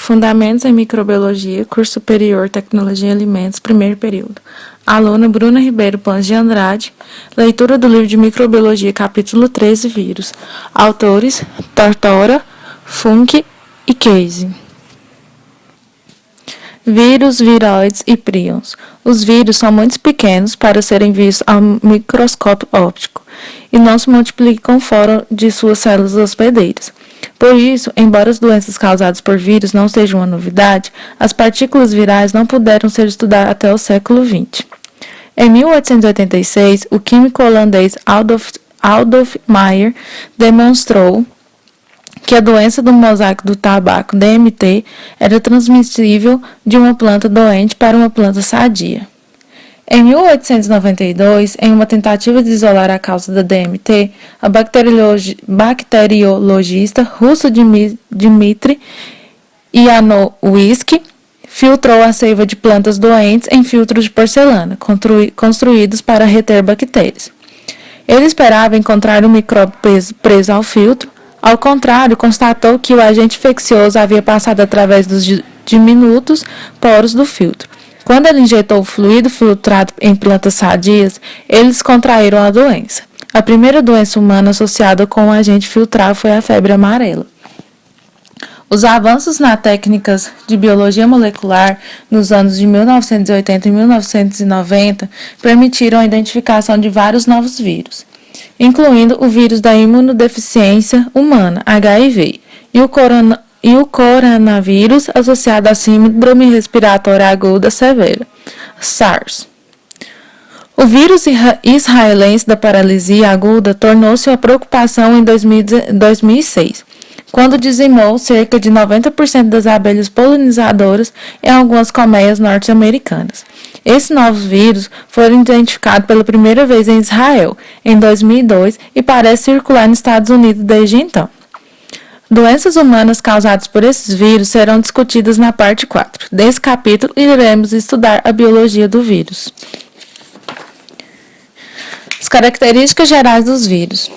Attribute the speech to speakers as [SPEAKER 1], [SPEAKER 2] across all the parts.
[SPEAKER 1] Fundamentos em Microbiologia, Curso Superior Tecnologia em Alimentos, primeiro período. Aluna Bruna Ribeiro Pans de Andrade. Leitura do livro de Microbiologia, capítulo 13, Vírus. Autores, Tortora, Funk e Casey. Vírus, viroides e prions. Os vírus são muito pequenos para serem vistos ao microscópio óptico e não se multiplicam fora de suas células hospedeiras. Por isso, embora as doenças causadas por vírus não sejam uma novidade, as partículas virais não puderam ser estudadas até o século XX. Em 1886, o químico holandês Adolf Meyer demonstrou que a doença do mosaico do tabaco, DMT, era transmissível de uma planta doente para uma planta sadia. Em 1892, em uma tentativa de isolar a causa da DMT, a bacteriologista russo Dmitry Ivanovsky filtrou a seiva de plantas doentes em filtros de porcelana, construídos para reter bactérias. Ele esperava encontrar um micróbio preso ao filtro. Ao contrário, constatou que o agente infeccioso havia passado através dos diminutos poros do filtro. Quando ele injetou o fluido filtrado em plantas sadias, eles contraíram a doença. A primeira doença humana associada com o agente filtrado foi a febre amarela. Os avanços nas técnicas de biologia molecular nos anos de 1980 e 1990 permitiram a identificação de vários novos vírus, incluindo o vírus da imunodeficiência humana, HIV, e o coronavírus associado à síndrome respiratória aguda severa, SARS. O vírus israelense da paralisia aguda tornou-se uma preocupação em 2006, quando dizimou cerca de 90% das abelhas polinizadoras em algumas colmeias norte-americanas. Esse novo vírus foi identificado pela primeira vez em Israel, em 2002, e parece circular nos Estados Unidos desde então. Doenças humanas causadas por esses vírus serão discutidas na parte 4. Desse capítulo, iremos estudar a biologia do vírus. As características gerais dos vírus.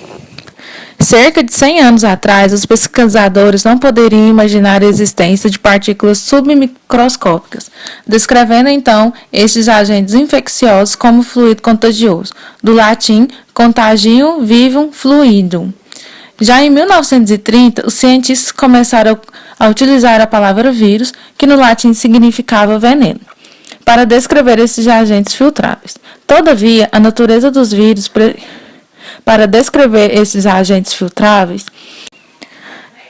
[SPEAKER 1] Cerca de 100 anos atrás, os pesquisadores não poderiam imaginar a existência de partículas submicroscópicas, descrevendo então estes agentes infecciosos como fluido contagioso, do latim contagium vivum fluidum. Já em 1930, os cientistas começaram a utilizar a palavra vírus, que no latim significava veneno, para descrever esses agentes filtráveis. Todavia, a natureza dos vírus para descrever esses agentes filtráveis,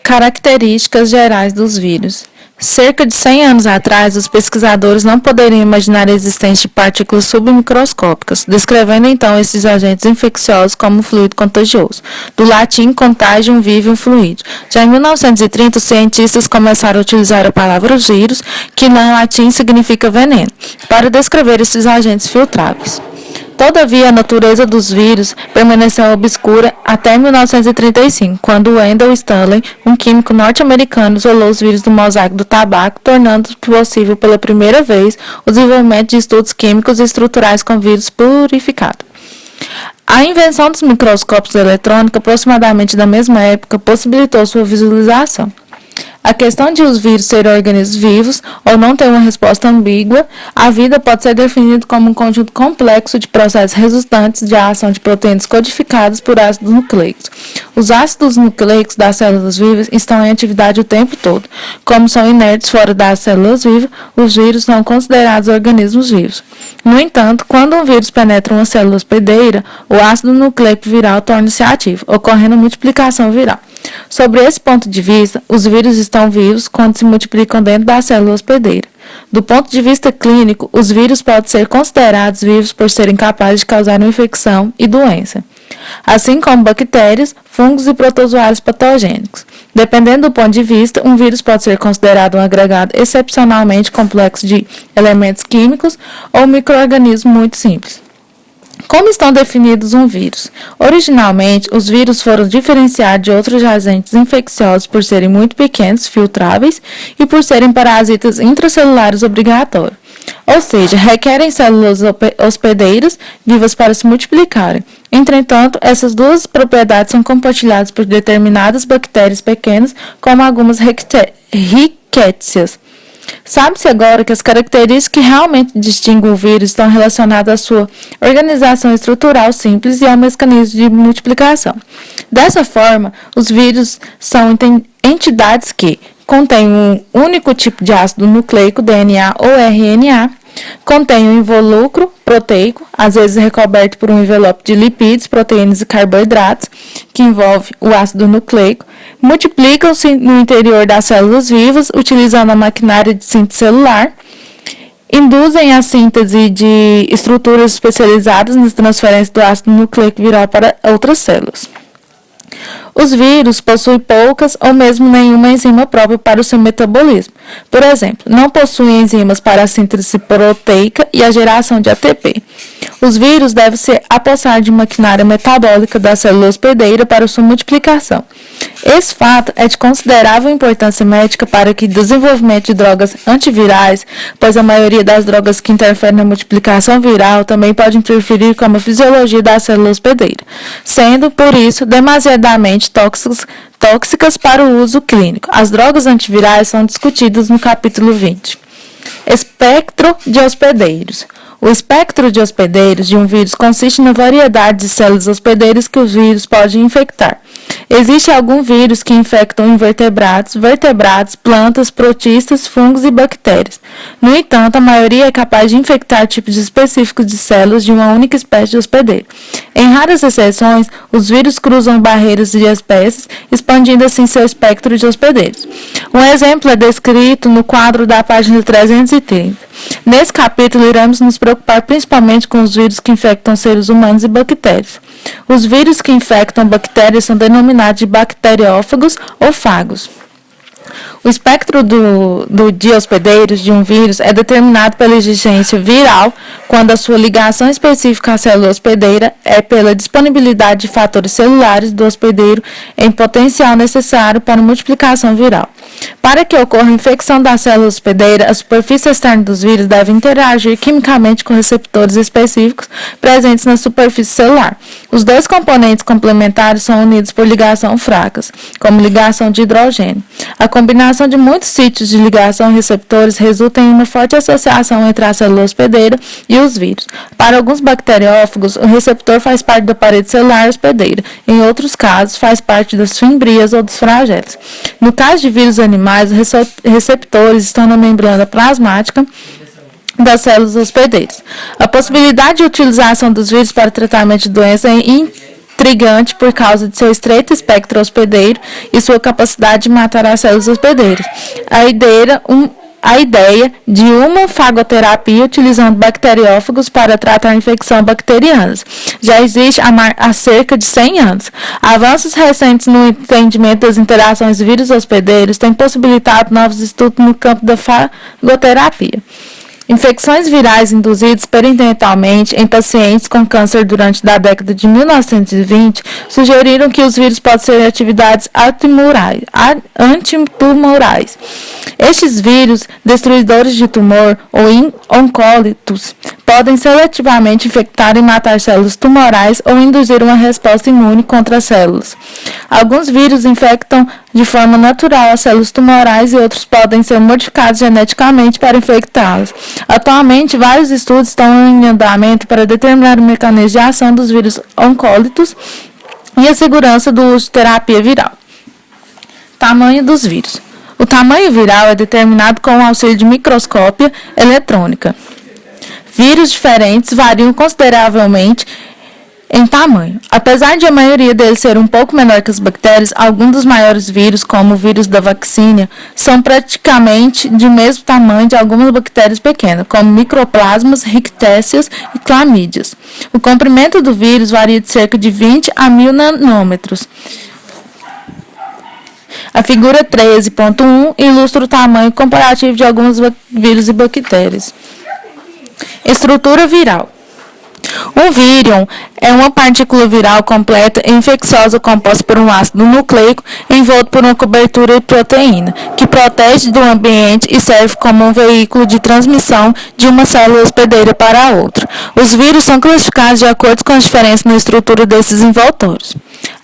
[SPEAKER 1] características gerais dos vírus. Cerca de 100 anos atrás, os pesquisadores não poderiam imaginar a existência de partículas submicroscópicas, descrevendo então esses agentes infecciosos como fluido contagioso, do latim contagium vivum fluido. Já em 1930, os cientistas começaram a utilizar a palavra vírus, que no latim significa veneno, para descrever esses agentes filtráveis. Todavia, a natureza dos vírus permaneceu obscura até 1935, quando Wendell Stanley, um químico norte-americano, isolou os vírus do mosaico do tabaco, tornando possível pela primeira vez o desenvolvimento de estudos químicos e estruturais com vírus purificado. A invenção dos microscópios eletrônicos, aproximadamente da mesma época, possibilitou sua visualização. A questão de os vírus serem organismos vivos ou não ter uma resposta ambígua, a vida pode ser definida como um conjunto complexo de processos resultantes de ação de proteínas codificadas por ácidos nucleicos. Os ácidos nucleicos das células vivas estão em atividade o tempo todo. Como são inertes fora das células vivas, os vírus são considerados organismos vivos. No entanto, quando um vírus penetra uma célula hospedeira, o ácido nucleico viral torna-se ativo, ocorrendo a multiplicação viral. Sobre esse ponto de vista, os vírus estão vivos quando se multiplicam dentro da célula hospedeira. Do ponto de vista clínico, os vírus podem ser considerados vivos por serem capazes de causar uma infecção e doença, assim como bactérias, fungos e protozoários patogênicos. Dependendo do ponto de vista, um vírus pode ser considerado um agregado excepcionalmente complexo de elementos químicos ou um micro-organismo muito simples. Como estão definidos um vírus? Originalmente, os vírus foram diferenciados de outros agentes infecciosos por serem muito pequenos, filtráveis, e por serem parasitas intracelulares obrigatórios. Ou seja, requerem células hospedeiras vivas para se multiplicarem. Entretanto, essas duas propriedades são compartilhadas por determinadas bactérias pequenas, como algumas rickettsia rickétsias. Sabe-se agora que as características que realmente distinguem o vírus estão relacionadas à sua organização estrutural simples e ao mecanismo de multiplicação. Dessa forma, os vírus são entidades que contêm um único tipo de ácido nucleico, DNA ou RNA, contém um invólucro proteico, às vezes recoberto por um envelope de lipídios, proteínas e carboidratos, que envolve o ácido nucleico, multiplicam-se no interior das células vivas, utilizando a maquinária de síntese celular, induzem a síntese de estruturas especializadas na transferência do ácido nucleico viral para outras células. Os vírus possuem poucas ou mesmo nenhuma enzima própria para o seu metabolismo. Por exemplo, não possuem enzimas para a síntese proteica e a geração de ATP. Os vírus devem se apossar de maquinária metabólica da célula hospedeira para sua multiplicação. Esse fato é de considerável importância médica para o desenvolvimento de drogas antivirais, pois a maioria das drogas que interferem na multiplicação viral também pode interferir com a fisiologia da célula hospedeira, sendo, por isso, demasiadamente tóxicas para o uso clínico. As drogas antivirais são discutidas no capítulo 20. Espectro de hospedeiros. O espectro de hospedeiros de um vírus consiste na variedade de células hospedeiras que os vírus podem infectar. Existem alguns vírus que infectam invertebrados, vertebrados, plantas, protistas, fungos e bactérias. No entanto, a maioria é capaz de infectar tipos específicos de células de uma única espécie de hospedeiro. Em raras exceções, os vírus cruzam barreiras de espécies, expandindo assim seu espectro de hospedeiros. Um exemplo é descrito no quadro da página 330. Nesse capítulo, iremos nos preocupar principalmente com os vírus que infectam seres humanos e bactérias. Os vírus que infectam bactérias são denominados de bacteriófagos ou fagos. O espectro de hospedeiros de um vírus é determinado pela existência viral, quando a sua ligação específica à célula hospedeira é pela disponibilidade de fatores celulares do hospedeiro em potencial necessário para a multiplicação viral. Para que ocorra a infecção da célula hospedeira, a superfície externa dos vírus deve interagir quimicamente com receptores específicos presentes na superfície celular. Os dois componentes complementares são unidos por ligação fracas, como ligação de hidrogênio. A combinação de muitos sítios de ligação e receptores resulta em uma forte associação entre a célula hospedeira e os vírus. Para alguns bacteriófagos, o receptor faz parte da parede celular hospedeira. Em outros casos, faz parte das fimbrias ou dos flagelos. No caso de vírus animais, os receptores estão na membrana plasmática das células hospedeiras. A possibilidade de utilização dos vírus para tratamento de doenças é intrigante por causa de seu estreito espectro hospedeiro e sua capacidade de matar as células hospedeiras. A ideia de uma fagoterapia utilizando bacteriófagos para tratar infecções bacterianas já existe há cerca de 100 anos. Avanços recentes no entendimento das interações de vírus hospedeiros têm possibilitado novos estudos no campo da fagoterapia. Infecções virais induzidas experimentalmente em pacientes com câncer durante a década de 1920 sugeriram que os vírus podem ser atividades antitumorais. Estes vírus, destruidores de tumor ou oncólitos, podem seletivamente infectar e matar células tumorais ou induzir uma resposta imune contra as células. Alguns vírus infectam de forma natural as células tumorais e outros podem ser modificados geneticamente para infectá-las. Atualmente, vários estudos estão em andamento para determinar o mecanismo de ação dos vírus oncólitos e a segurança do uso de terapia viral. Tamanho dos vírus. O tamanho viral é determinado com o auxílio de microscópia eletrônica. Vírus diferentes variam consideravelmente em tamanho. Apesar de a maioria deles ser um pouco menor que as bactérias, alguns dos maiores vírus, como o vírus da vacina, são praticamente de mesmo tamanho de algumas bactérias pequenas, como microplasmas, rickétsias e clamídias. O comprimento do vírus varia de cerca de 20 a 1000 nanômetros. A figura 13.1 ilustra o tamanho comparativo de alguns vírus e bactérias. Estrutura viral. Um vírion é uma partícula viral completa e infecciosa composta por um ácido nucleico envolto por uma cobertura de proteína, que protege do ambiente e serve como um veículo de transmissão de uma célula hospedeira para a outra. Os vírus são classificados de acordo com as diferenças na estrutura desses envoltórios.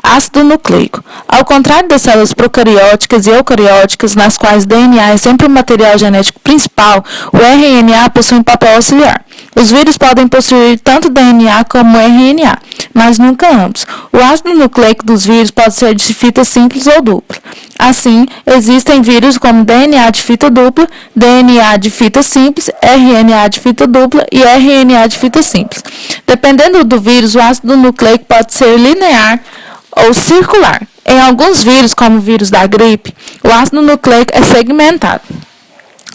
[SPEAKER 1] Ácido nucleico. Ao contrário das células procarióticas e eucarióticas, nas quais DNA é sempre o material genético principal, o RNA possui um papel auxiliar. Os vírus podem possuir tanto DNA como RNA, mas nunca ambos. O ácido nucleico dos vírus pode ser de fita simples ou dupla. Assim, existem vírus como DNA de fita dupla, DNA de fita simples, RNA de fita dupla e RNA de fita simples. Dependendo do vírus, o ácido nucleico pode ser linear ou circular. Em alguns vírus, como o vírus da gripe, o ácido nucleico é segmentado.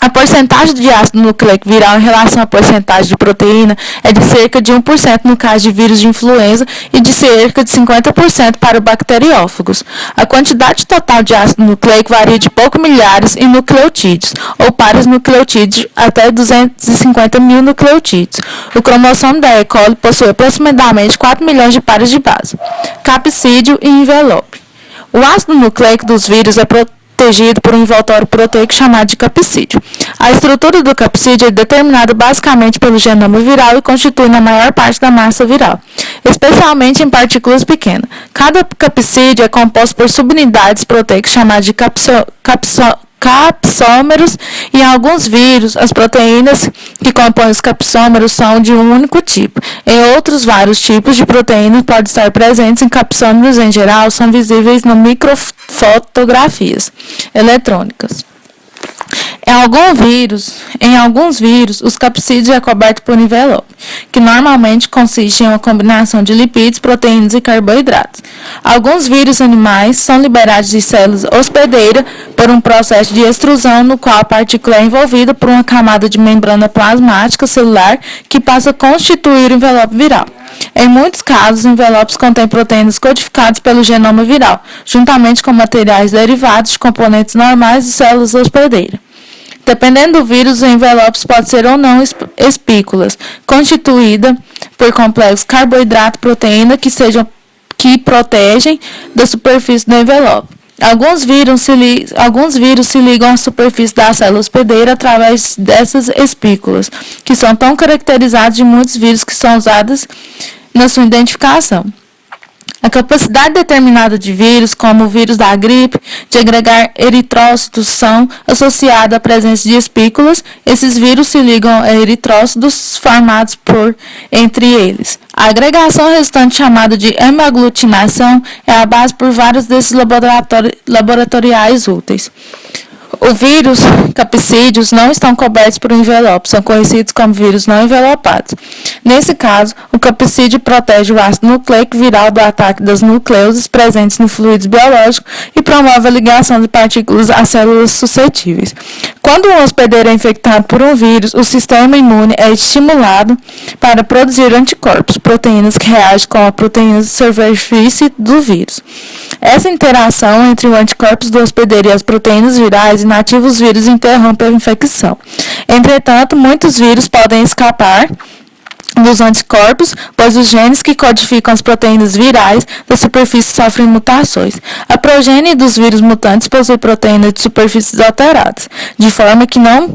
[SPEAKER 1] A porcentagem de ácido nucleico viral em relação à porcentagem de proteína é de cerca de 1% no caso de vírus de influenza e de cerca de 50% para bacteriófagos. A quantidade total de ácido nucleico varia de poucos milhares em nucleotídeos, ou pares nucleotídeos até 250 mil nucleotídeos. O cromossomo da E. coli possui aproximadamente 4 milhões de pares de base. Capsídio e envelope. O ácido nucleico dos vírus é protegido por um envoltório proteico chamado de capsídio. A estrutura do capsídio é determinada basicamente pelo genoma viral e constitui na maior parte da massa viral, especialmente em partículas pequenas. Cada capsídio é composto por subunidades proteicas chamadas de capsômeros, e em alguns vírus, as proteínas que compõem os capsômeros são de um único tipo. Em outros, vários tipos de proteínas podem estar presentes em capsômeros. Em geral, são visíveis nas microfotografias eletrônicas. Em alguns vírus, os capsídeos é coberto por envelope, que normalmente consiste em uma combinação de lipídios, proteínas e carboidratos. Alguns vírus animais são liberados de células hospedeiras por um processo de extrusão, no qual a partícula é envolvida por uma camada de membrana plasmática celular que passa a constituir o envelope viral. Em muitos casos, os envelopes contêm proteínas codificadas pelo genoma viral, juntamente com materiais derivados de componentes normais de células hospedeiras. Dependendo do vírus, os envelopes podem ser ou não espículas, constituída por complexos carboidrato-proteína que protegem da superfície do envelope. Alguns vírus se ligam à superfície da célula hospedeira através dessas espículas, que são tão caracterizadas de muitos vírus que são usadas na sua identificação. A capacidade determinada de vírus, como o vírus da gripe, de agregar eritrócitos são associadas à presença de espículas. Esses vírus se ligam a eritrócitos formados entre eles. A agregação restante, chamada de hemaglutinação, é a base por vários desses laboratoriais úteis. Os vírus capsídeos não estão cobertos por envelopes, são conhecidos como vírus não envelopados. Nesse caso, o capsídeo protege o ácido nucleico viral do ataque das nucleoses presentes no fluido biológico e promove a ligação de partículas a células suscetíveis. Quando um hospedeiro é infectado por um vírus, o sistema imune é estimulado para produzir anticorpos, proteínas que reagem com a proteína de superfície do vírus. Essa interação entre os anticorpos do hospedeiro e as proteínas virais inativa os vírus e interrompe a infecção. Entretanto, muitos vírus podem escapar dos anticorpos, pois os genes que codificam as proteínas virais da superfície sofrem mutações. A progenie dos vírus mutantes possui proteínas de superfícies alteradas, de forma que não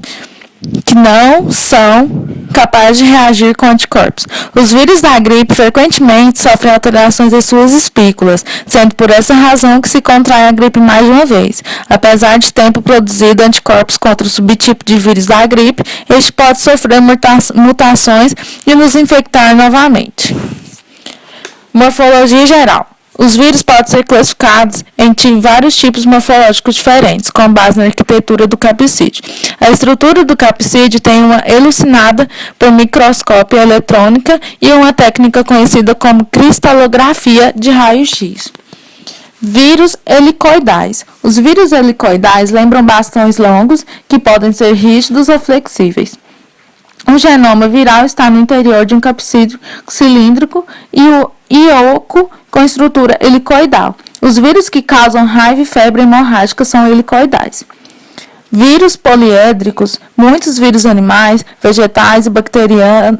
[SPEAKER 1] são capazes de reagir com anticorpos. Os vírus da gripe frequentemente sofrem alterações em suas espículas, sendo por essa razão que se contrai a gripe mais de uma vez. Apesar de tempo produzido anticorpos contra o subtipo de vírus da gripe, este pode sofrer mutações e nos infectar novamente. Morfologia geral. Os vírus podem ser classificados em vários tipos morfológicos diferentes, com base na arquitetura do capsídeo. A estrutura do capsídeo tem uma elucidada por microscópio eletrônica e uma técnica conhecida como cristalografia de raio-x. Vírus helicoidais. Os vírus helicoidais lembram bastões longos que podem ser rígidos ou flexíveis. O genoma viral está no interior de um capsídeo cilíndrico e oco com estrutura helicoidal. Os vírus que causam raiva e febre hemorrágica são helicoidais. Vírus poliédricos. Muitos vírus animais, vegetais e bacterianos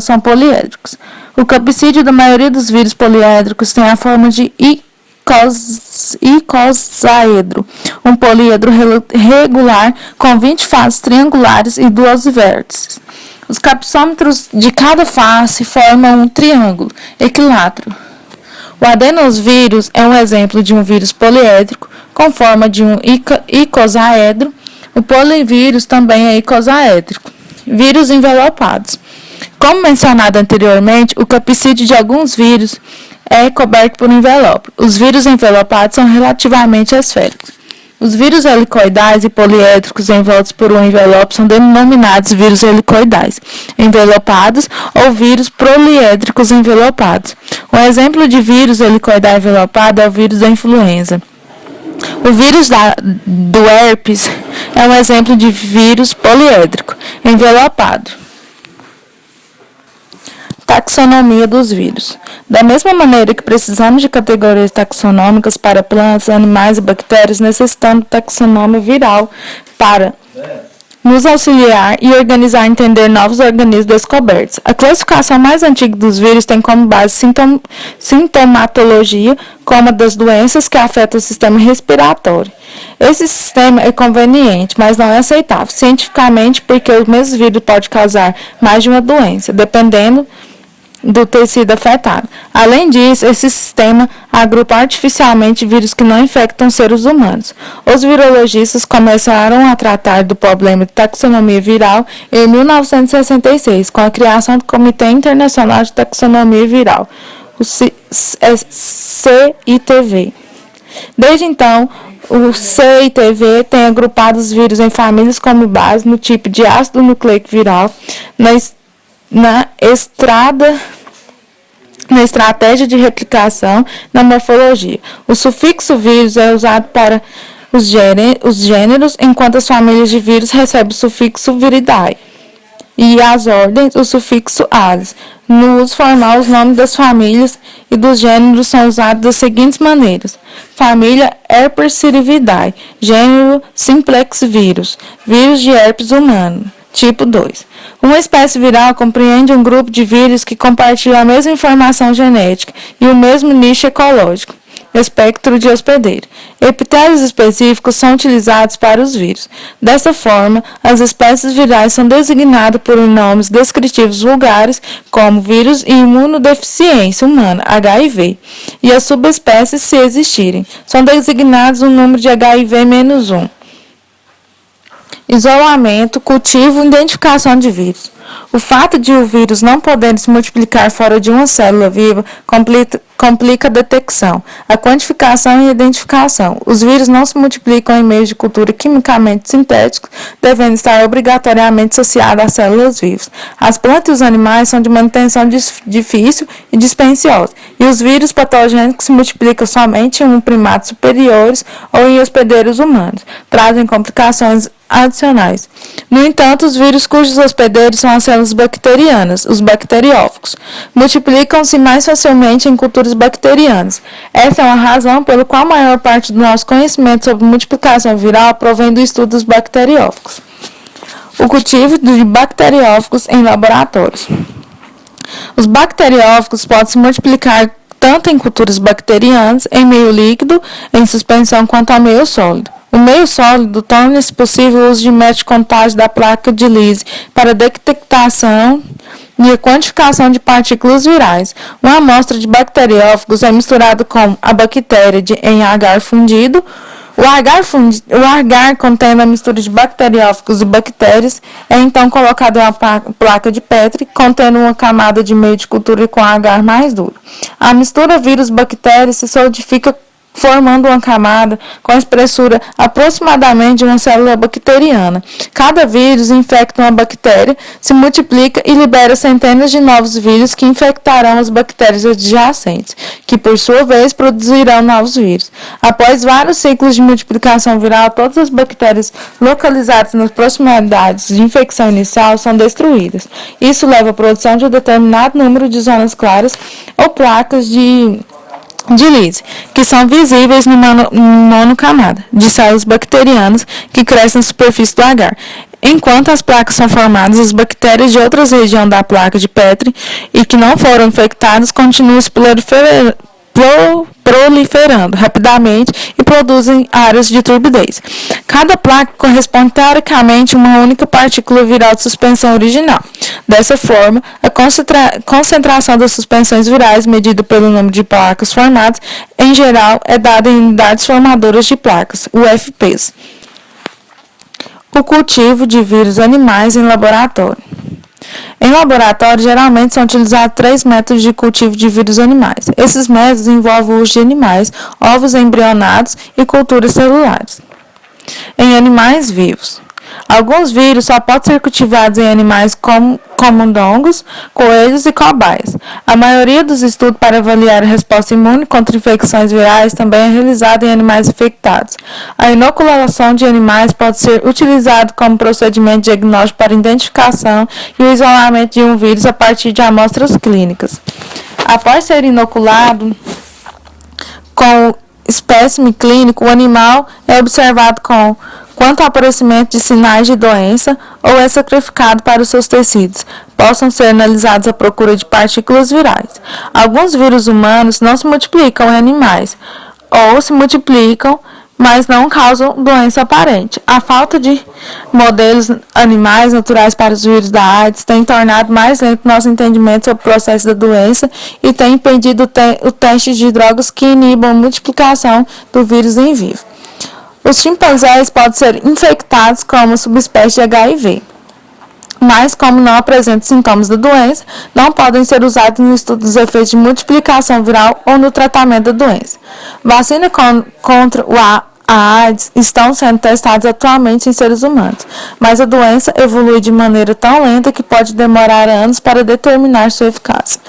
[SPEAKER 1] são poliédricos. O capsídeo da maioria dos vírus poliédricos tem a forma de icosaedro, um poliedro regular com 20 faces triangulares e 12 vértices. Os capsômetros de cada face formam um triângulo equilátero. O adenovírus é um exemplo de um vírus poliédrico com forma de um icosaedro. O polivírus também é icosaédrico. Vírus envelopados. Como mencionado anteriormente, o capsídeo de alguns vírus é coberto por um envelope. Os vírus envelopados são relativamente esféricos. Os vírus helicoidais e poliédricos envoltos por um envelope são denominados vírus helicoidais envelopados ou vírus poliédricos envelopados. Um exemplo de vírus helicoidal envelopado é o vírus da influenza. O vírus do herpes é um exemplo de vírus poliédrico envelopado. Taxonomia dos vírus. Da mesma maneira que precisamos de categorias taxonômicas para plantas, animais e bactérias, necessitamos de taxonomia viral para nos auxiliar e organizar e entender novos organismos descobertos. A classificação mais antiga dos vírus tem como base sintomatologia, como a das doenças que afetam o sistema respiratório. Esse sistema é conveniente, mas não é aceitável cientificamente, porque o mesmo vírus pode causar mais de uma doença, dependendo do tecido afetado. Além disso, esse sistema agrupa artificialmente vírus que não infectam seres humanos. Os virologistas começaram a tratar do problema de taxonomia viral em 1966, com a criação do Comitê Internacional de Taxonomia Viral, o CITV. Desde então, o CITV tem agrupado os vírus em famílias como base no tipo de ácido nucleico viral, na estratégia de replicação, na morfologia. O sufixo vírus é usado para os gêneros, enquanto as famílias de vírus recebem o sufixo viridae. E as ordens, o sufixo ales. No uso formal, os nomes das famílias e dos gêneros são usados das seguintes maneiras: família Herpesiridae, gênero Simplex vírus, vírus de herpes humano, tipo 2. Uma espécie viral compreende um grupo de vírus que compartilham a mesma informação genética e o mesmo nicho ecológico, espectro de hospedeiro. Epitélios específicos são utilizados para os vírus. Dessa forma, as espécies virais são designadas por nomes descritivos vulgares, como vírus e imunodeficiência humana, HIV, e as subespécies, se existirem, são designados um número de HIV-1. Isolamento, cultivo e identificação de vírus. O fato de o vírus não poder se multiplicar fora de uma célula viva complica a detecção, a quantificação e a identificação. Os vírus não se multiplicam em meios de cultura quimicamente sintéticos, devendo estar obrigatoriamente associados a células vivas. As plantas e os animais são de manutenção difícil e dispendiosa, e os vírus patogênicos se multiplicam somente em primatas superiores ou em hospedeiros humanos, trazem complicações adicionais. No entanto, os vírus cujos hospedeiros são as células bacterianas, os bacteriófagos, multiplicam-se mais facilmente em culturas bacterianas. Essa é uma razão pela qual a maior parte do nosso conhecimento sobre multiplicação viral provém do estudo dos bacteriófagos. O cultivo de bacteriófagos em laboratórios. Os bacteriófagos podem se multiplicar tanto em culturas bacterianas, em meio líquido, em suspensão, quanto ao meio sólido. O meio sólido torna-se possível o uso de método de contagem da placa de Lise para detectação e a quantificação de partículas virais. Uma amostra de bacteriófagos é misturada com a bactéria em agar fundido. O agar contendo a mistura de bacteriófagos e bactérias é então colocado em uma placa de Petri contendo uma camada de meio de cultura com agar mais duro. A mistura vírus-bactéria se solidifica formando uma camada com a espessura aproximadamente de uma célula bacteriana. Cada vírus infecta uma bactéria, se multiplica e libera centenas de novos vírus que infectarão as bactérias adjacentes, que por sua vez produzirão novos vírus. Após vários ciclos de multiplicação viral, todas as bactérias localizadas nas proximidades de infecção inicial são destruídas. Isso leva à produção de um determinado número de zonas claras ou placas de Lise, que são visíveis no monocamada de células bacterianas que crescem na superfície do agar. Enquanto as placas são formadas, as bactérias de outras regiões da placa de Petri e que não foram infectadas continuam se proliferando rapidamente e produzem áreas de turbidez. Cada placa corresponde teoricamente a uma única partícula viral de suspensão original. Dessa forma, a concentração das suspensões virais, medida pelo número de placas formadas, em geral, é dada em unidades formadoras de placas, UFPs. O cultivo de vírus animais em laboratório. Em laboratório, geralmente são utilizados 3 métodos de cultivo de vírus animais. Esses métodos envolvem o uso de animais, ovos embrionados e culturas celulares. Em animais vivos. Alguns vírus só podem ser cultivados em animais como camundongos, coelhos e cobaias. A maioria dos estudos para avaliar a resposta imune contra infecções virais também é realizada em animais infectados. A inoculação de animais pode ser utilizada como procedimento diagnóstico para identificação e o isolamento de um vírus a partir de amostras clínicas. Após ser inoculado com espécime clínico, o animal é observado quanto ao aparecimento de sinais de doença ou é sacrificado para os seus tecidos possam ser analisados à procura de partículas virais. Alguns vírus humanos não se multiplicam em animais ou se multiplicam, mas não causam doença aparente. A falta de modelos animais naturais para os vírus da AIDS tem tornado mais lento nosso entendimento sobre o processo da doença e tem impedido o teste de drogas que inibam a multiplicação do vírus em vivo. Os chimpanzés podem ser infectados com uma subespécie de HIV, mas como não apresentam sintomas da doença, não podem ser usados no estudo dos efeitos de multiplicação viral ou no tratamento da doença. Vacinas contra a AIDS estão sendo testadas atualmente em seres humanos, mas a doença evolui de maneira tão lenta que pode demorar anos para determinar sua eficácia.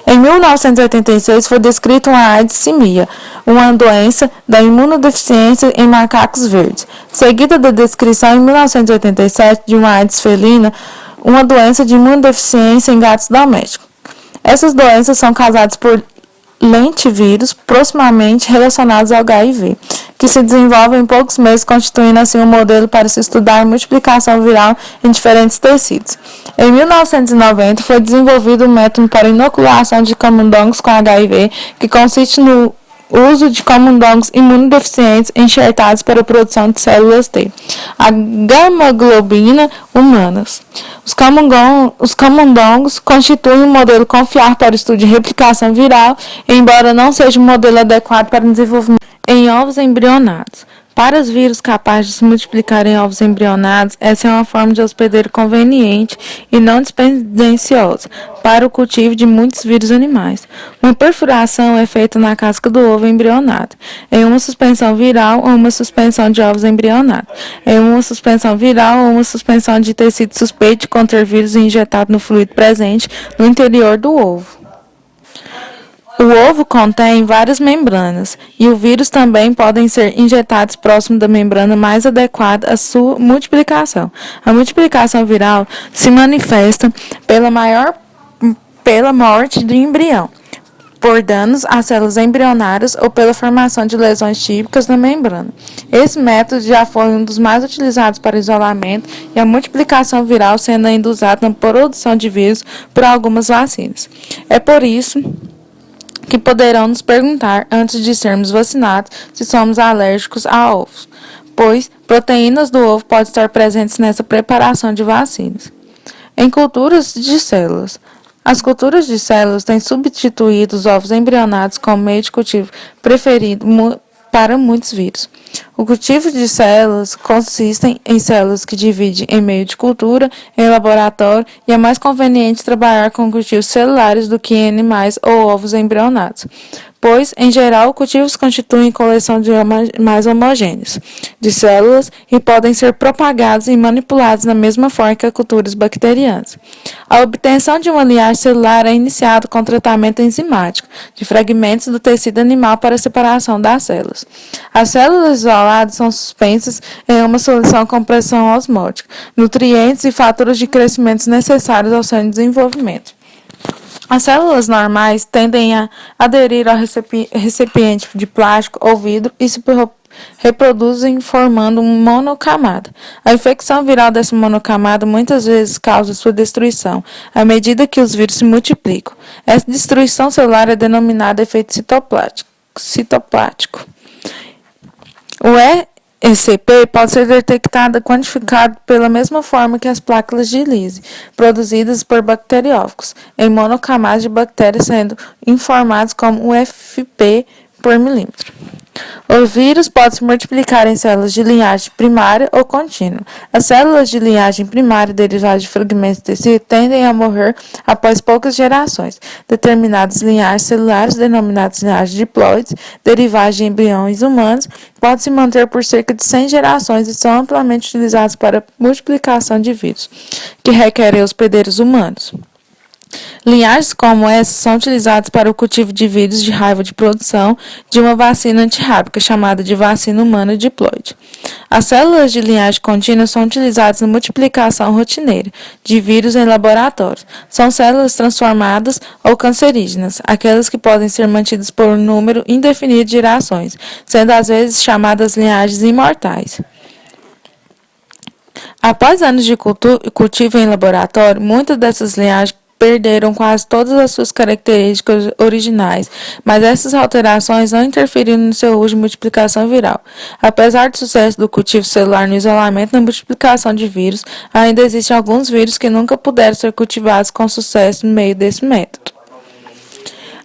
[SPEAKER 1] Em 1986 foi descrita uma AIDS-simia, uma doença da imunodeficiência em macacos verdes, seguida da descrição em 1987 de uma AIDS felina, uma doença de imunodeficiência em gatos domésticos. Essas doenças são causadas por lentivírus proximamente relacionados ao HIV, que se desenvolvem em poucos meses, constituindo assim um modelo para se estudar a multiplicação viral em diferentes tecidos. Em 1990, foi desenvolvido um método para inoculação de camundongos com HIV, que consiste no uso de camundongos imunodeficientes enxertados para a produção de células T, a gama-globina humanas. Os camundongos constituem um modelo confiável para o estudo de replicação viral, embora não seja um modelo adequado para o desenvolvimento em ovos embrionados. Para os vírus capazes de se multiplicar em ovos embrionados, essa é uma forma de hospedeiro conveniente e não dispendiciosa para o cultivo de muitos vírus animais. Uma perfuração é feita na casca do ovo embrionado, em uma suspensão viral ou uma suspensão de ovos embrionados, em uma suspensão viral ou uma suspensão de tecido suspeito de conter vírus injetado no fluido presente no interior do ovo. O ovo contém várias membranas e o vírus também podem ser injetados próximo da membrana mais adequada à sua multiplicação. A multiplicação viral se manifesta pela morte do embrião, por danos às células embrionárias ou pela formação de lesões típicas na membrana. Esse método já foi um dos mais utilizados para isolamento e a multiplicação viral sendo ainda usado na produção de vírus por algumas vacinas. É por isso que poderão nos perguntar, antes de sermos vacinados, se somos alérgicos a ovos, pois proteínas do ovo podem estar presentes nessa preparação de vacinas. Em culturas de células. As culturas de células têm substituído os ovos embrionados como meio de cultivo preferido para muitos vírus. O cultivo de células consiste em células que dividem em meio de cultura, em laboratório, e é mais conveniente trabalhar com cultivos celulares do que em animais ou ovos embrionados, pois, em geral, cultivos constituem coleção de mais homogêneos de células e podem ser propagados e manipulados da mesma forma que culturas bacterianas. A obtenção de uma linhagem celular é iniciada com tratamento enzimático de fragmentos do tecido animal para a separação das células. As células isoladas são suspensas em uma solução com pressão osmótica, nutrientes e fatores de crescimento necessários ao seu desenvolvimento. As células normais tendem a aderir ao recipiente de plástico ou vidro e se reproduzem formando uma monocamada. A infecção viral dessa monocamada muitas vezes causa sua destruição, à medida que os vírus se multiplicam. Essa destruição celular é denominada efeito citoplático. ECP pode ser detectado e quantificado pela mesma forma que as placas de Lise, produzidas por bacteriófagos, em monocamada de bactérias, sendo informados como UFP por milímetro. Os vírus podem se multiplicar em células de linhagem primária ou contínua. As células de linhagem primária derivadas de fragmentos de tecido tendem a morrer após poucas gerações. Determinadas linhagens celulares, denominadas linhagens diploides, derivadas de embriões humanos, podem se manter por cerca de 100 gerações e são amplamente utilizadas para a multiplicação de vírus, que requerem hospedeiros humanos. Linhagens como essa são utilizadas para o cultivo de vírus de raiva de produção de uma vacina antirrábica chamada de vacina humana diploide. As células de linhagem contínua são utilizadas na multiplicação rotineira de vírus em laboratórios. São células transformadas ou cancerígenas, aquelas que podem ser mantidas por um número indefinido de gerações, sendo às vezes chamadas linhagens imortais. Após anos de cultivo em laboratório, muitas dessas linhagens perderam quase todas as suas características originais, mas essas alterações não interferiram no seu uso de multiplicação viral. Apesar do sucesso do cultivo celular no isolamento e na multiplicação de vírus, ainda existem alguns vírus que nunca puderam ser cultivados com sucesso no meio desse método.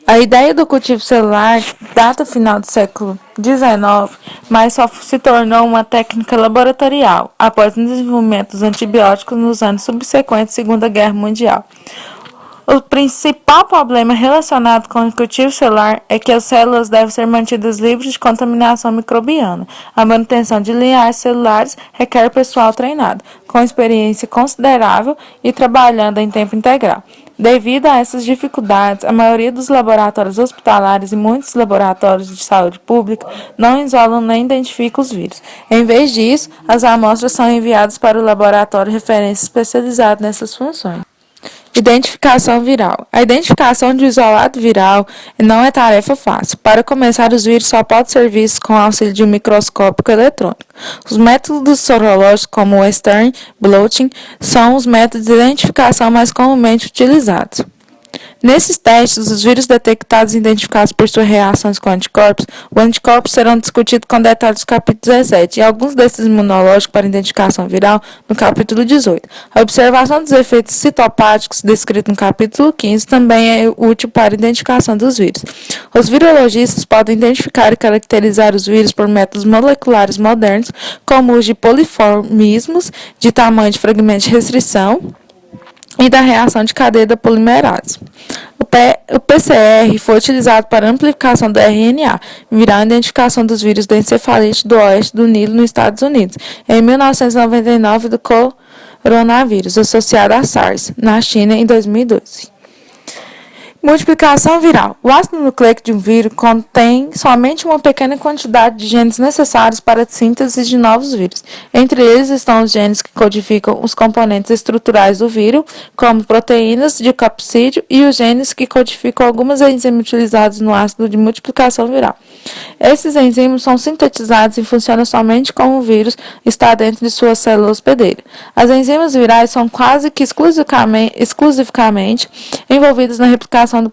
[SPEAKER 1] A ideia do cultivo celular data final do século XIX, mas só se tornou uma técnica laboratorial após o desenvolvimento dos antibióticos nos anos subsequentes à Segunda Guerra Mundial. O principal problema relacionado com o cultivo celular é que as células devem ser mantidas livres de contaminação microbiana. A manutenção de linhagens celulares requer pessoal treinado, com experiência considerável e trabalhando em tempo integral. Devido a essas dificuldades, a maioria dos laboratórios hospitalares e muitos laboratórios de saúde pública não isolam nem identificam os vírus. Em vez disso, as amostras são enviadas para o laboratório de referência especializado nessas funções. Identificação viral. A identificação de um isolado viral não é tarefa fácil. Para começar, os vírus só podem ser vistos com o auxílio de um microscópio eletrônico. Os métodos sorológicos, como o Western blotting, são os métodos de identificação mais comumente utilizados. Nesses testes, os vírus detectados e identificados por suas reações com anticorpos, os anticorpos serão discutidos com detalhes no capítulo 17 e alguns desses imunológicos para identificação viral no capítulo 18. A observação dos efeitos citopáticos, descrito no capítulo 15, também é útil para a identificação dos vírus. Os virologistas podem identificar e caracterizar os vírus por métodos moleculares modernos, como o uso de poliformismos de tamanho de fragmento de restrição e da reação de cadeia da polimerase. O PCR foi utilizado para a amplificação do RNA, viral a identificação dos vírus da encefalite do oeste do Nilo nos Estados Unidos, em 1999 do coronavírus associado à SARS, na China, em 2012. Multiplicação viral. O ácido nucleico de um vírus contém somente uma pequena quantidade de genes necessários para a síntese de novos vírus. Entre eles estão os genes que codificam os componentes estruturais do vírus, como proteínas de capsídeo, e os genes que codificam algumas enzimas utilizadas no ácido de multiplicação viral. Esses enzimas são sintetizados e funcionam somente como o vírus está dentro de sua célula hospedeira. As enzimas virais são quase que exclusivamente envolvidas na replicação do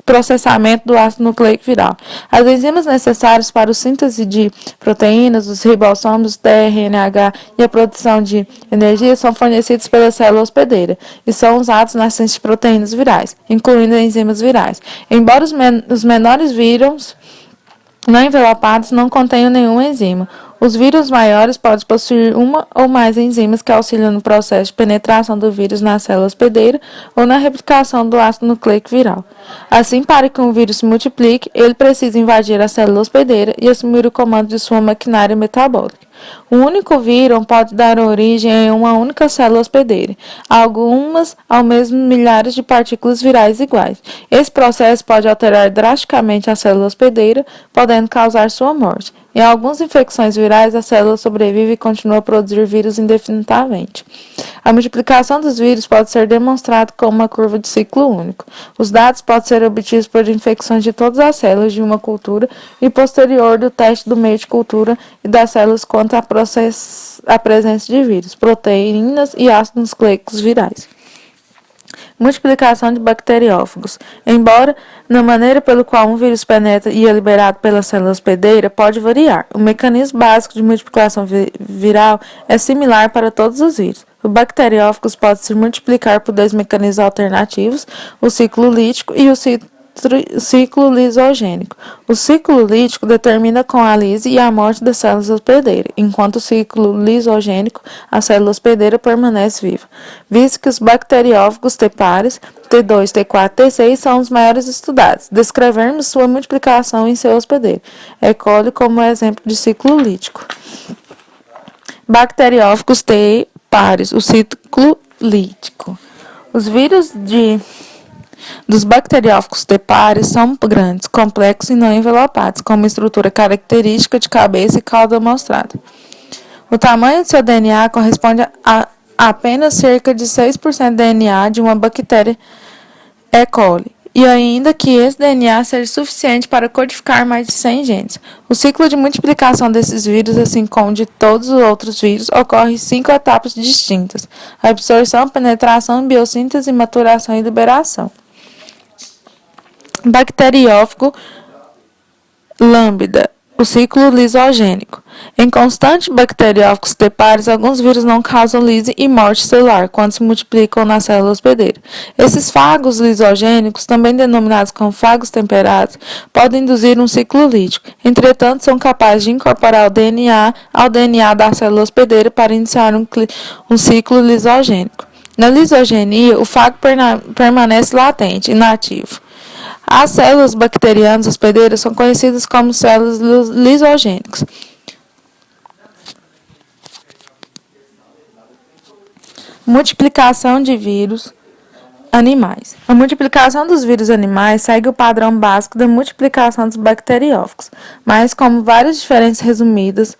[SPEAKER 1] processamento do ácido nucleico viral. As enzimas necessárias para a síntese de proteínas, os ribossomos, tRNA e a produção de energia são fornecidos pela célula hospedeira e são usados na síntese de proteínas virais, incluindo enzimas virais. Embora os menores vírus não envelopados não contenham nenhuma enzima. Os vírus maiores podem possuir uma ou mais enzimas que auxiliam no processo de penetração do vírus na célula hospedeira ou na replicação do ácido nucleico viral. Assim, para que um vírus se multiplique, ele precisa invadir a célula hospedeira e assumir o comando de sua maquinária metabólica. Um único vírus pode dar origem a uma única célula hospedeira, algumas ao mesmo milhares de partículas virais iguais. Esse processo pode alterar drasticamente a célula hospedeira, podendo causar sua morte. Em algumas infecções virais, a célula sobrevive e continua a produzir vírus indefinidamente. A multiplicação dos vírus pode ser demonstrada com uma curva de ciclo único. Os dados podem ser obtidos por infecções de todas as células de uma cultura e posterior do teste do meio de cultura e das células quanto à presença de vírus, proteínas e ácidos nucleicos virais. Multiplicação de bacteriófagos. Embora na maneira pelo qual um vírus penetra e é liberado pela célula hospedeira pode variar, o mecanismo básico de multiplicação viral é similar para todos os vírus. O bacteriófagos pode se multiplicar por dois mecanismos alternativos, o ciclo lítico e o ciclo lisogênico. O ciclo lítico determina com a lise e a morte das células hospedeiras, enquanto o ciclo lisogênico, a célula hospedeira permanece viva. Visto que os bacteriófagos T pares, T2, T4, T6 são os maiores estudados, descrevermos sua multiplicação em seu hospedeiro. E. coli como exemplo de ciclo lítico. Bacteriófagos T pares, o ciclo lítico. Os vírus dos bacteriófagos T pares são grandes, complexos e não envelopados, com uma estrutura característica de cabeça e cauda mostrada. O tamanho de seu DNA corresponde a apenas cerca de 6% do DNA de uma bactéria E. coli, e ainda que esse DNA seja suficiente para codificar mais de 100 genes. O ciclo de multiplicação desses vírus, assim como de todos os outros vírus, ocorre em 5 etapas distintas: absorção, penetração, biossíntese, maturação e liberação. Bacteriófago lambda, o ciclo lisogênico. Em constante bacteriófagos T pares, alguns vírus não causam lise e morte celular quando se multiplicam na célula hospedeira. Esses fagos lisogênicos, também denominados como fagos temperados, podem induzir um ciclo lítico. Entretanto, são capazes de incorporar o DNA ao DNA da célula hospedeira para iniciar um ciclo lisogênico. Na lisogenia, o fago permanece latente, inativo. As células bacterianas hospedeiras são conhecidas como células lisogênicas. Multiplicação de vírus animais. A multiplicação dos vírus animais segue o padrão básico da multiplicação dos bacteriófagos, mas como várias diferenças resumidas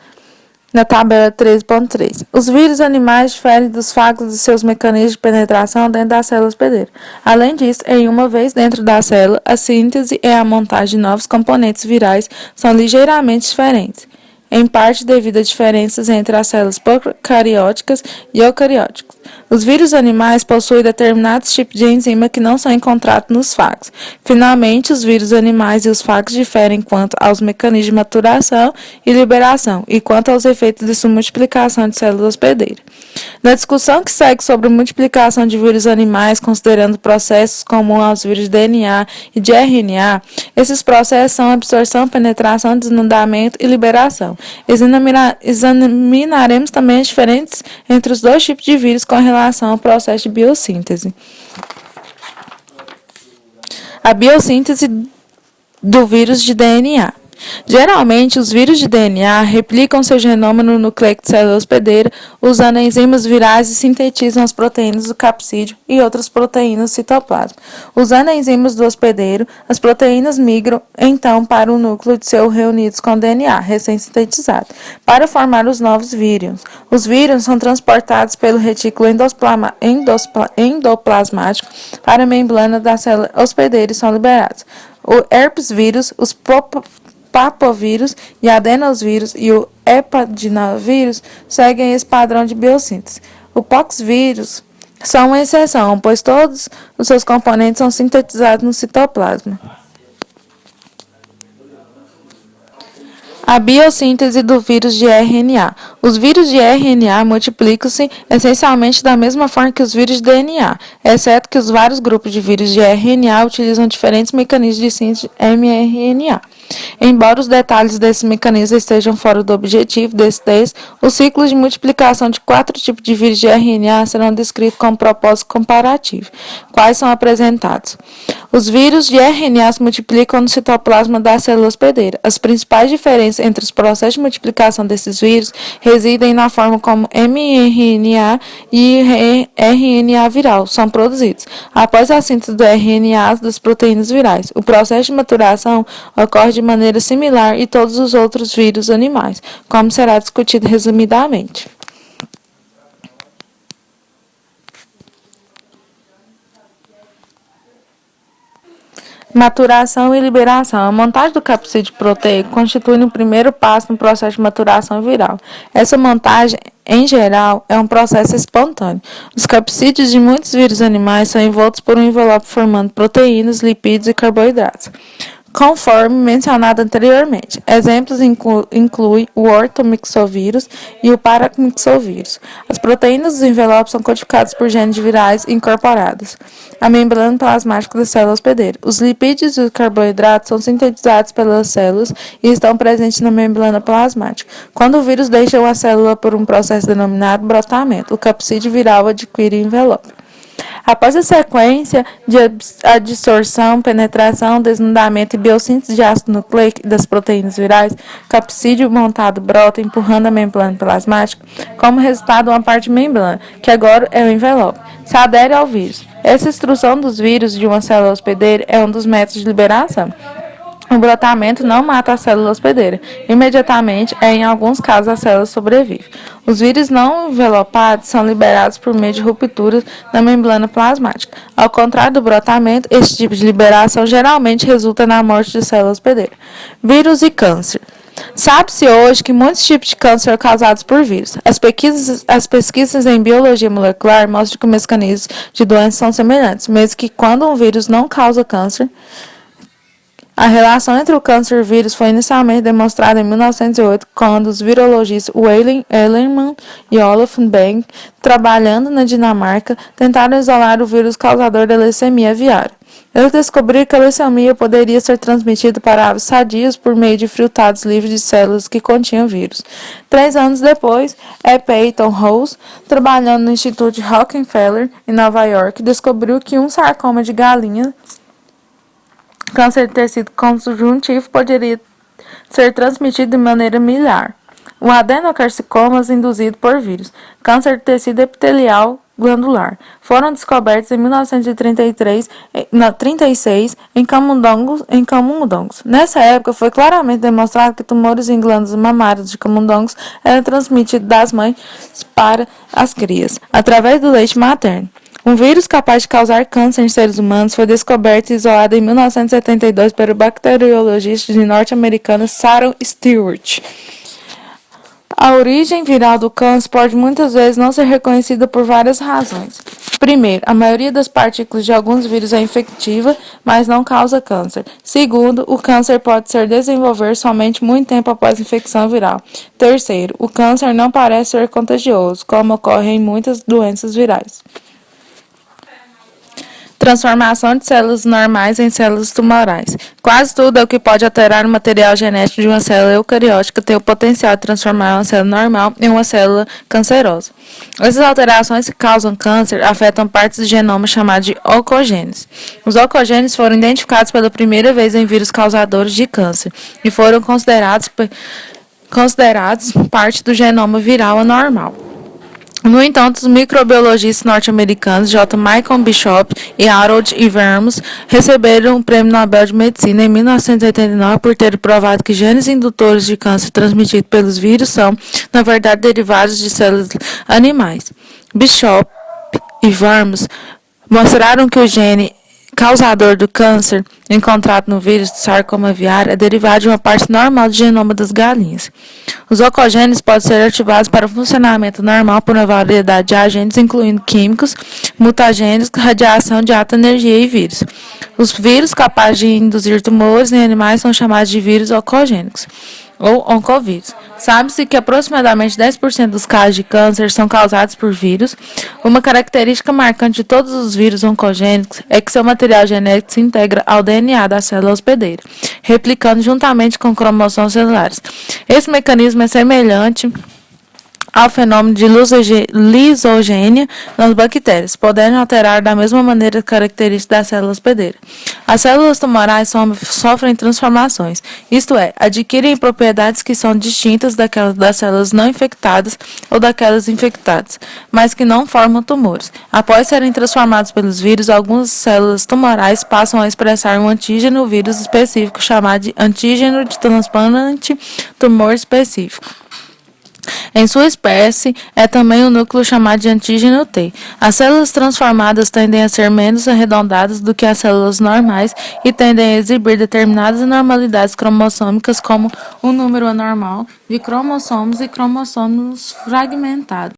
[SPEAKER 1] na tabela 13.3. Os vírus animais diferem dos fagos de seus mecanismos de penetração dentro da célula hospedeira. Além disso, em uma vez dentro da célula, a síntese e a montagem de novos componentes virais são ligeiramente diferentes, em parte devido a diferenças entre as células procarióticas e eucarióticas. Os vírus animais possuem determinados tipos de enzima que não são encontrados nos fagos. Finalmente, os vírus animais e os fagos diferem quanto aos mecanismos de maturação e liberação e quanto aos efeitos de sua multiplicação de células hospedeiras. Na discussão que segue sobre a multiplicação de vírus animais, considerando processos comuns aos vírus de DNA e de RNA, esses processos são absorção, penetração, desnudamento e liberação. Examinaremos também as diferenças entre os dois tipos de vírus com relação ao processo de biossíntese. A biossíntese do vírus de DNA. Geralmente, os vírus de DNA replicam seu genoma no nucleico de célula hospedeira usando enzimas virais e sintetizam as proteínas do capsídeo e outras proteínas do citoplasma. Usando enzimas do hospedeiro, as proteínas migram então para o núcleo de seu reunidos com DNA recém-sintetizado, para formar os novos vírions. Os vírions são transportados pelo retículo endoplasmático para a membrana da célula hospedeira e são liberados. O herpes vírus, os papovírus e adenovírus e o hepatinavírus seguem esse padrão de biossíntese. O poxvírus são uma exceção, pois todos os seus componentes são sintetizados no citoplasma. A biossíntese do vírus de RNA. Os vírus de RNA multiplicam-se essencialmente da mesma forma que os vírus de DNA, exceto que os vários grupos de vírus de RNA utilizam diferentes mecanismos de síntese mRNA. Embora os detalhes desses mecanismos estejam fora do objetivo desse texto, os ciclos de multiplicação de 4 tipos de vírus de RNA serão descritos com propósito comparativo. Quais são apresentados? Os vírus de RNA se multiplicam no citoplasma da célula hospedeira. As principais diferenças entre os processos de multiplicação desses vírus residem na forma como mRNA e RNA viral são produzidos. Após a síntese do RNA das proteínas virais, o processo de maturação ocorre de maneira similar em todos os outros vírus animais, como será discutido resumidamente. Maturação e liberação. A montagem do capsídeo proteico constitui o primeiro passo no processo de maturação viral. Essa montagem, em geral, é um processo espontâneo. Os capsídeos de muitos vírus animais são envoltos por um envelope formando proteínas, lipídios e carboidratos, conforme mencionado anteriormente. Exemplos incluem o ortomixovírus e o paramixovírus. As proteínas dos envelopes são codificadas por genes virais incorporados à membrana plasmática da célula hospedeira. Os lipídios e os carboidratos são sintetizados pelas células e estão presentes na membrana plasmática. Quando o vírus deixa uma célula por um processo denominado brotamento, o capsídeo viral adquire envelope. Após a sequência de adsorção, penetração, desnudamento e biossíntese de ácido nucleico das proteínas virais, o capsídeo montado brota empurrando a membrana plasmática. Como resultado, uma parte de membrana, que agora é o envelope, se adere ao vírus. Essa extrusão dos vírus de uma célula hospedeira é um dos métodos de liberação. O brotamento não mata a célula hospedeira. Imediatamente, em alguns casos, a célula sobrevive. Os vírus não envelopados são liberados por meio de rupturas na membrana plasmática. Ao contrário do brotamento, este tipo de liberação geralmente resulta na morte de célula hospedeira. Vírus e câncer. Sabe-se hoje que muitos tipos de câncer são causados por vírus. As pesquisas em biologia molecular mostram que os mecanismos de doença são semelhantes, mesmo que quando um vírus não causa câncer. A relação entre o câncer e o vírus foi inicialmente demonstrada em 1908, quando os virologistas Wilhelm Ellermann e Olaf Bang, trabalhando na Dinamarca, tentaram isolar o vírus causador da leucemia aviária. Eles descobriram que a leucemia poderia ser transmitida para aves sadias por meio de frutados livres de células que continham vírus. 3 anos depois, Peyton Rose, trabalhando no Instituto Rockefeller, em Nova York, descobriu que um sarcoma de galinha, câncer de tecido conjuntivo, poderia ser transmitido de maneira miliar. O adenocarcinomas induzido por vírus, câncer de tecido epitelial glandular, foram descobertos em 1936 em camundongos. Nessa época, foi claramente demonstrado que tumores em glândulas mamárias de camundongos eram transmitidos das mães para as crias, através do leite materno. Um vírus capaz de causar câncer em seres humanos foi descoberto e isolado em 1972 pelo bacteriologista norte-americano Sarah Stewart. A origem viral do câncer pode muitas vezes não ser reconhecida por várias razões. Primeiro, a maioria das partículas de alguns vírus é infectiva, mas não causa câncer. Segundo, o câncer pode se desenvolver somente muito tempo após a infecção viral. Terceiro, o câncer não parece ser contagioso, como ocorre em muitas doenças virais. Transformação de células normais em células tumorais. Quase tudo o que pode alterar o material genético de uma célula eucariótica tem o potencial de transformar uma célula normal em uma célula cancerosa. Essas alterações que causam câncer afetam partes do genoma chamadas de oncogenes. Os oncogenes foram identificados pela primeira vez em vírus causadores de câncer e foram considerados parte do genoma viral anormal. No entanto, os microbiologistas norte-americanos J. Michael Bishop e Harold E. Vermes receberam o Prêmio Nobel de Medicina em 1989 por terem provado que genes indutores de câncer transmitidos pelos vírus são, na verdade, derivados de células animais. Bishop e Vermes mostraram que o gene causador do câncer encontrado no vírus do sarcoma aviário é derivado de uma parte normal do genoma das galinhas. Os oncogenes podem ser ativados para o funcionamento normal por uma variedade de agentes, incluindo químicos, mutagênicos, radiação de alta energia e vírus. Os vírus capazes de induzir tumores em animais são chamados de vírus oncogênicos, ou oncovírus. Sabe-se que aproximadamente 10% dos casos de câncer são causados por vírus. Uma característica marcante de todos os vírus oncogênicos é que seu material genético se integra ao DNA da célula hospedeira, replicando juntamente com cromossomos celulares. Esse mecanismo é semelhante ao fenômeno de lisogênia nas bactérias, podendo alterar da mesma maneira as características da célula hospedeira. As células tumorais sofrem transformações, isto é, adquirem propriedades que são distintas daquelas das células não infectadas ou daquelas infectadas, mas que não formam tumores. Após serem transformadas pelos vírus, algumas células tumorais passam a expressar um antígeno vírus específico chamado de antígeno de transplante tumor específico. Em sua espécie, é também o núcleo chamado de antígeno T. As células transformadas tendem a ser menos arredondadas do que as células normais e tendem a exibir determinadas anormalidades cromossômicas, como um número anormal de cromossomos e cromossomos fragmentados.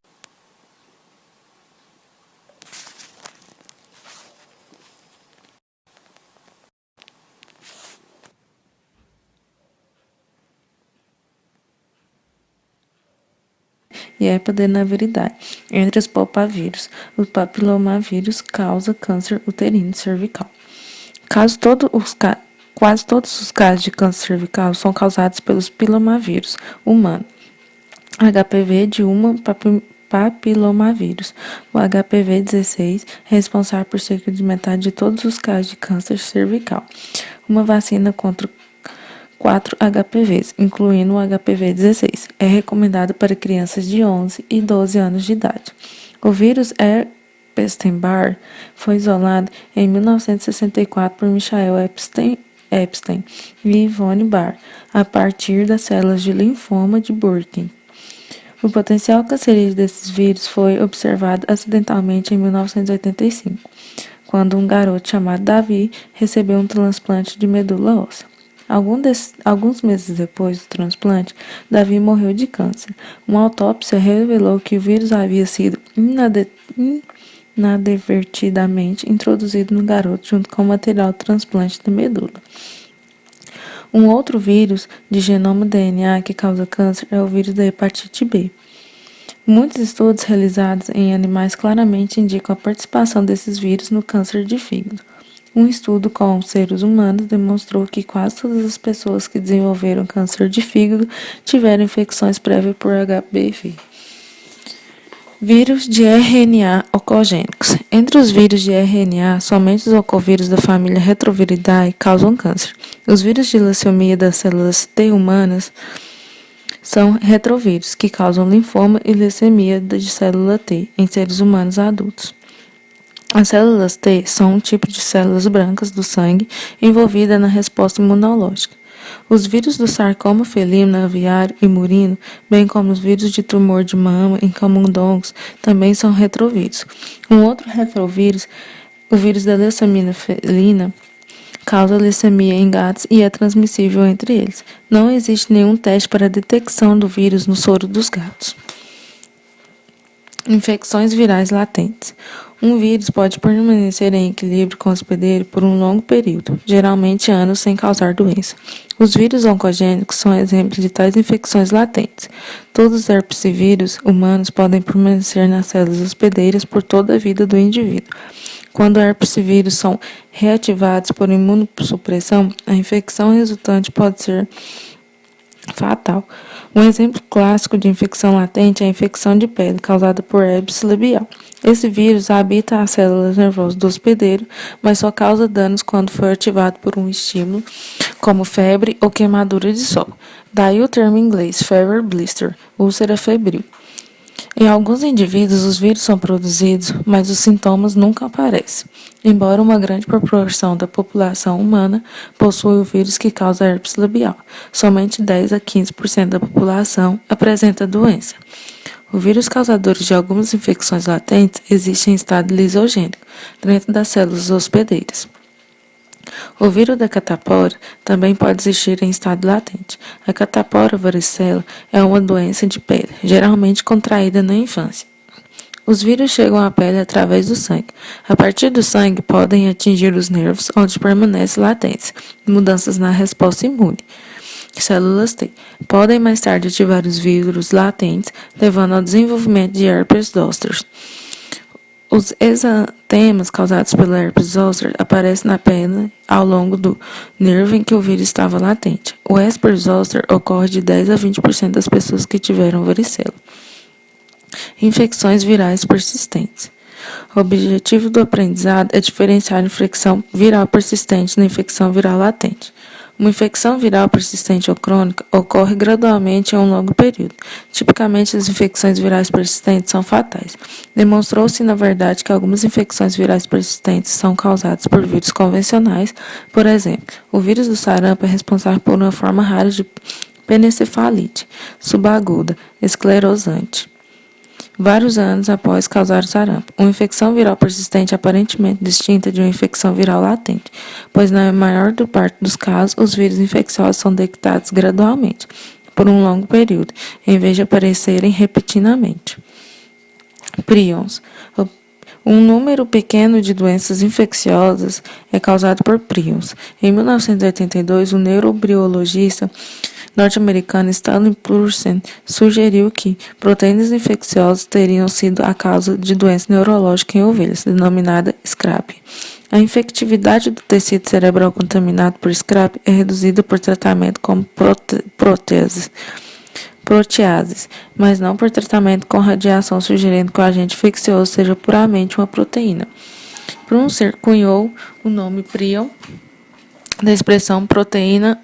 [SPEAKER 1] E hepadenaviridade. Entre os papavírus, o papilomavírus causa câncer uterino cervical. Quase todos os casos de câncer cervical são causados pelos pilomavírus humano. HPV de uma papilomavírus. O HPV-16 é responsável por cerca de metade de todos os casos de câncer cervical. Uma vacina contra 4 HPVs, incluindo o HPV-16, é recomendada para crianças de 11 e 12 anos de idade. O vírus Epstein-Barr foi isolado em 1964 por Michael Epstein e Yvonne Barr, a partir das células de linfoma de Burkitt. O potencial cancerígeno desses vírus foi observado acidentalmente em 1985, quando um garoto chamado Davi recebeu um transplante de medula óssea. Alguns meses depois do transplante, Davi morreu de câncer. Uma autópsia revelou que o vírus havia sido inadvertidamente introduzido no garoto junto com o material do transplante de medula. Um outro vírus de genoma DNA que causa câncer é o vírus da hepatite B. Muitos estudos realizados em animais claramente indicam a participação desses vírus no câncer de fígado. Um estudo com seres humanos demonstrou que quase todas as pessoas que desenvolveram câncer de fígado tiveram infecções prévias por HPV. Vírus de RNA oncogênicos. Entre os vírus de RNA, somente os oncovírus da família Retroviridae causam câncer. Os vírus de leucemia das células T humanas são retrovírus, que causam linfoma e leucemia de célula T em seres humanos adultos. As células T são um tipo de células brancas do sangue envolvida na resposta imunológica. Os vírus do sarcoma felino, aviário e murino, bem como os vírus de tumor de mama em camundongos, também são retrovírus. Um outro retrovírus, o vírus da leucemia felina, causa leucemia em gatos e é transmissível entre eles. Não existe nenhum teste para a detecção do vírus no soro dos gatos. Infecções virais latentes. Um vírus pode permanecer em equilíbrio com o hospedeiro por um longo período, geralmente anos, sem causar doença. Os vírus oncogênicos são exemplos de tais infecções latentes. Todos os herpesvírus humanos podem permanecer nas células hospedeiras por toda a vida do indivíduo. Quando herpesvírus são reativados por imunossupressão, a infecção resultante pode ser fatal. Um exemplo clássico de infecção latente é a infecção de pele, causada por herpes labial. Esse vírus habita as células nervosas do hospedeiro, mas só causa danos quando for ativado por um estímulo, como febre ou queimadura de sol. Daí o termo em inglês, fever blister, úlcera febril. Em alguns indivíduos, os vírus são produzidos, mas os sintomas nunca aparecem. Embora uma grande proporção da população humana possui o vírus que causa herpes labial, somente 10 a 15% da população apresenta a doença. Os vírus causadores de algumas infecções latentes existem em estado lisogênico, dentro das células hospedeiras. O vírus da catapora também pode existir em estado latente. A catapora varicela é uma doença de pele, geralmente contraída na infância. Os vírus chegam à pele através do sangue. A partir do sangue, podem atingir os nervos, onde permanecem latentes, mudanças na resposta imune. Células T podem mais tarde ativar os vírus latentes, levando ao desenvolvimento de herpes zoster. Os exantemas causados pela herpes zoster aparecem na pele ao longo do nervo em que o vírus estava latente. O herpes zoster ocorre de 10 a 20% das pessoas que tiveram varicela. Infecções virais persistentes. O objetivo do aprendizado é diferenciar a infecção viral persistente da infecção viral latente. Uma infecção viral persistente ou crônica ocorre gradualmente em um longo período. Tipicamente, as infecções virais persistentes são fatais. Demonstrou-se, na verdade, que algumas infecções virais persistentes são causadas por vírus convencionais. Por exemplo, o vírus do sarampo é responsável por uma forma rara de penencefalite subaguda esclerosante. Vários anos após causar o sarampo, uma infecção viral persistente aparentemente distinta de uma infecção viral latente, pois na maior parte dos casos, os vírus infecciosos são detectados gradualmente, por um longo período, em vez de aparecerem repentinamente. Prions. Um número pequeno de doenças infecciosas é causado por prions. Em 1982, o neurobiologista norte-americano Stanley Pursen sugeriu que proteínas infecciosas teriam sido a causa de doença neurológica em ovelhas, denominada SCRAP. A infectividade do tecido cerebral contaminado por SCRAP é reduzida por tratamento com proteases, mas não por tratamento com radiação, sugerindo que o agente infeccioso seja puramente uma proteína. Purser cunhou o nome prion da expressão proteína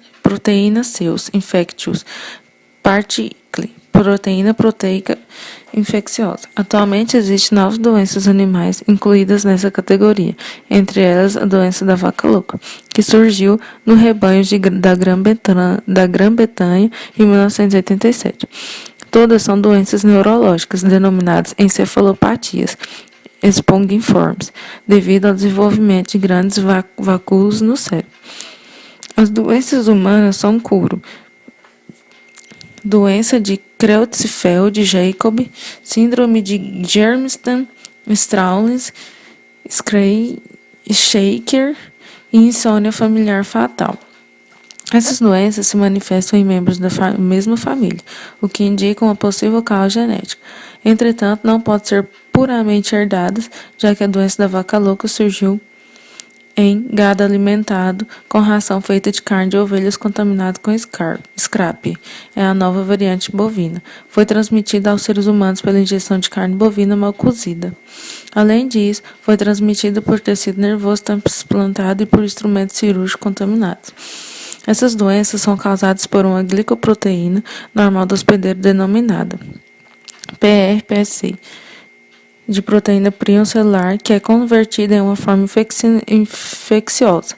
[SPEAKER 1] seus infectious particle, proteína proteica infecciosa. Atualmente existem 9 doenças animais incluídas nessa categoria, entre elas a doença da vaca louca, que surgiu no rebanho da Grã-Bretanha em 1987. Todas são doenças neurológicas denominadas encefalopatias spongiformes, devido ao desenvolvimento de grandes vacúolos no cérebro. As doenças humanas são curo. Doença de Creutzfeldt-Jakob, síndrome de Germiston-Strauss, Shaker e insônia familiar fatal. Essas doenças se manifestam em membros da mesma família, o que indica uma possível causa genética. Entretanto, não pode ser puramente herdadas, já que a doença da vaca louca surgiu em gado alimentado com ração feita de carne de ovelhas contaminada com SCRAP. É a nova variante bovina. Foi transmitida aos seres humanos pela ingestão de carne bovina mal cozida. Além disso, foi transmitida por tecido nervoso transplantado e por instrumentos cirúrgicos contaminados. Essas doenças são causadas por uma glicoproteína normal do hospedeiro denominada PRPC, de proteína prion celular, que é convertida em uma forma infecciosa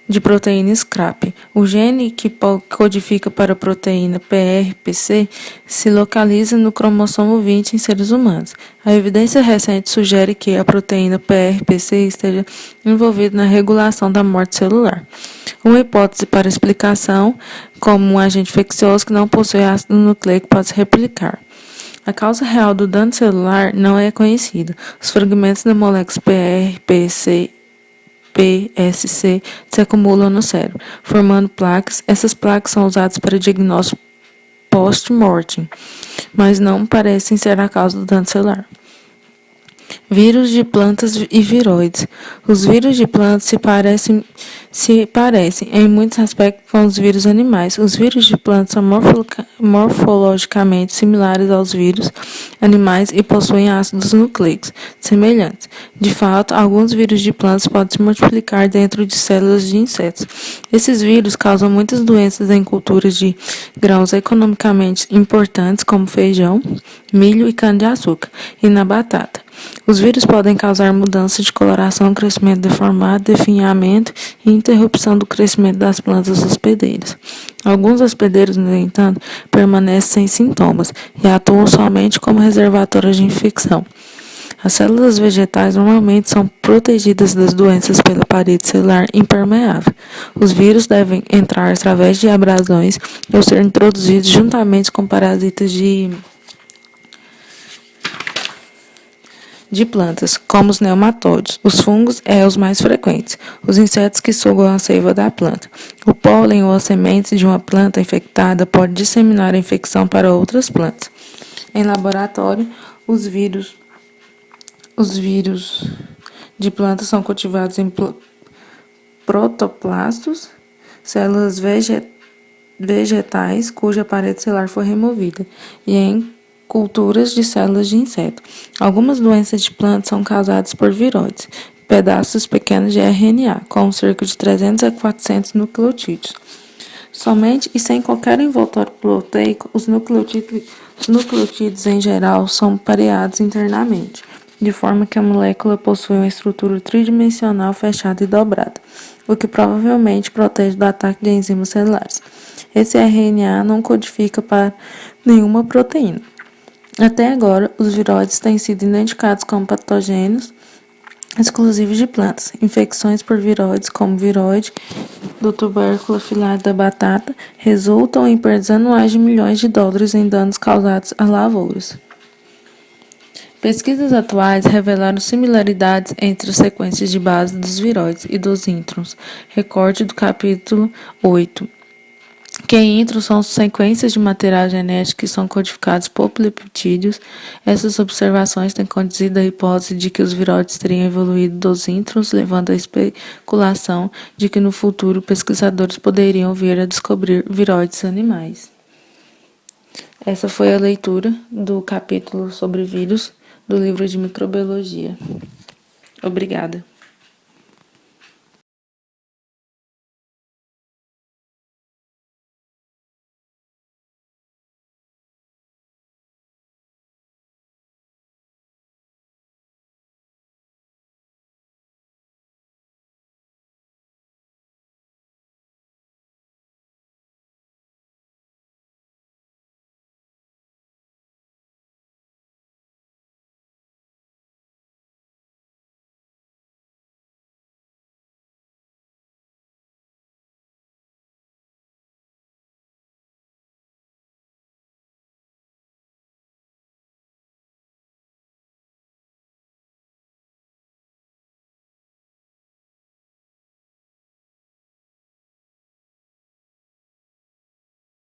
[SPEAKER 1] de proteína SCRAP. O gene que codifica para a proteína PRPC se localiza no cromossomo 20 em seres humanos. A evidência recente sugere que a proteína PRPC esteja envolvida na regulação da morte celular. Uma hipótese para explicação como um agente infeccioso que não possui ácido nucleico pode se replicar. A causa real do dano celular não é conhecida. Os fragmentos da molécula PSC se acumulam no cérebro, formando placas. Essas placas são usadas para diagnóstico post-mortem, mas não parecem ser a causa do dano celular. Vírus de plantas e viroides. Os vírus de plantas se parecem em muitos aspectos com os vírus animais. Os vírus de plantas são morfologicamente similares aos vírus animais e possuem ácidos nucleicos semelhantes. De fato, alguns vírus de plantas podem se multiplicar dentro de células de insetos. Esses vírus causam muitas doenças em culturas de grãos economicamente importantes, como feijão, milho e cana-de-açúcar, e na batata. Os vírus podem causar mudanças de coloração, crescimento deformado, definhamento e interrupção do crescimento das plantas hospedeiras. Alguns hospedeiros, no entanto, permanecem sem sintomas e atuam somente como reservatórios de infecção. As células vegetais normalmente são protegidas das doenças pela parede celular impermeável. Os vírus devem entrar através de abrasões ou ser introduzidos juntamente com parasitas de plantas, como os nematóides. Os fungos os mais frequentes, os insetos que sugam a seiva da planta. O pólen ou as sementes de uma planta infectada pode disseminar a infecção para outras plantas. Em laboratório, os vírus de plantas são cultivados em protoplastos, células vegetais cuja parede celular foi removida, e em culturas de células de inseto. Algumas doenças de plantas são causadas por viroides, pedaços pequenos de RNA, com cerca de 300 a 400 nucleotídeos. Somente e sem qualquer envoltório proteico, os nucleotídeos em geral são pareados internamente, de forma que a molécula possui uma estrutura tridimensional fechada e dobrada, o que provavelmente protege do ataque de enzimas celulares. esse RNA não codifica para nenhuma proteína. Até agora, os viróides têm sido identificados como patogênios exclusivos de plantas. Infecções por viróides, como viroide do tubérculo afilhado da batata, resultam em perdas anuais de milhões de dólares em danos causados a lavouras. Pesquisas atuais revelaram similaridades entre as sequências de base dos viróides e dos introns. Recorte do capítulo 8. Que introns são sequências de material genético que são codificados por polipeptídeos. Essas observações têm conduzido à hipótese de que os viróides teriam evoluído dos introns, levando à especulação de que no futuro pesquisadores poderiam vir a descobrir viróides animais. Essa foi a leitura do capítulo sobre vírus do livro de microbiologia. Obrigada.